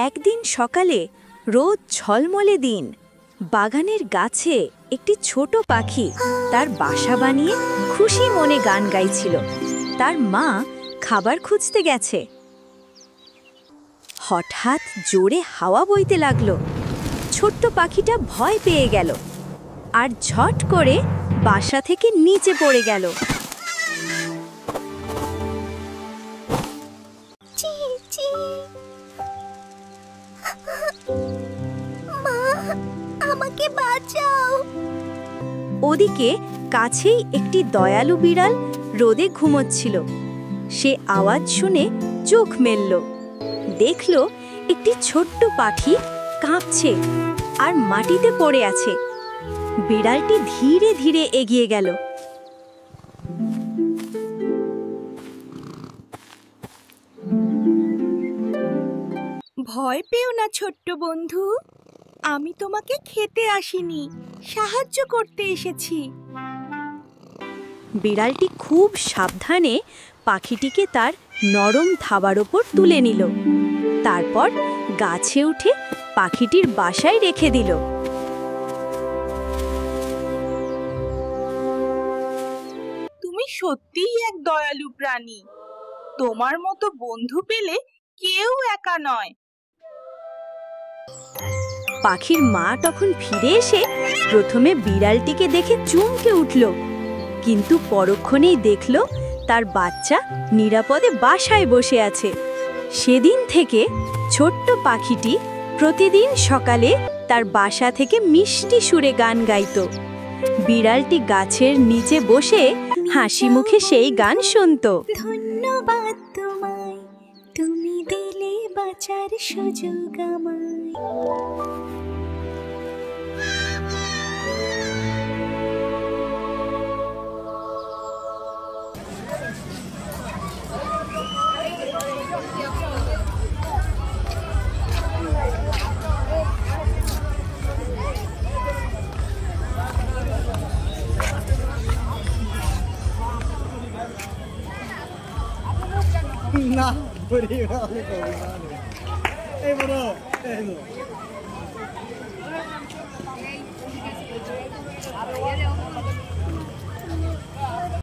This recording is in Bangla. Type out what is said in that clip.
একদিন সকালে রোদ ঝলমলে দিন, বাগানের গাছে একটি ছোট পাখি তার বাসা বানিয়ে খুশি মনে গান গাইছিল। তার মা খাবার খুঁজতে গেছে। হঠাৎ জোরে হাওয়া বইতে লাগলো। ছোট্ট পাখিটা ভয় পেয়ে গেল আর ঝট করে বাসা থেকে নিচে পড়ে গেল। মা, আমাকে বাঁচাও। ওদিকে কাছেই একটি দয়ালু বিড়াল রোদে ঘুমোচ্ছিল। সে আওয়াজ শুনে চোখ মেলল, দেখল একটি ছোট্ট পাখি কাঁপছে আর মাটিতে পড়ে আছে। বিড়ালটি ধীরে ধীরে এগিয়ে গেল। ভয় পেও না ছোট্ট বন্ধু, আমি তোমাকে খেতে আসিনি, সাহায্য করতে এসেছি। বিড়ালটি খুব সাবধানে পাখিটিকে তার নরম থাবার ওপর তুলে নিল। তারপর গাছে উঠে পাখিটির বাসায় রেখে দিল। তুমি সত্যিই এক দয়ালু প্রাণী। তোমার মতো বন্ধু পেলে কেউ একা নয়। পাখির মা তখন ফিরে এসে প্রথমে বিড়ালটিকে দেখে চমকে উঠল, কিন্তু পরক্ষণেই দেখল তার বাচ্চা নিরাপদে বাসায় বসে আছে। সেদিন থেকে ছোট্ট পাখিটি প্রতিদিন সকালে তার বাসা থেকে মিষ্টি সুরে গান গাইত। বিড়ালটি গাছের নিচে বসে হাসি মুখে সেই গান শুনত। ধন্যবাদ তোমায়, তুমি দিলে বাঁচার সুযোগ আমায়। না, পরিবারে এই বড় এই নো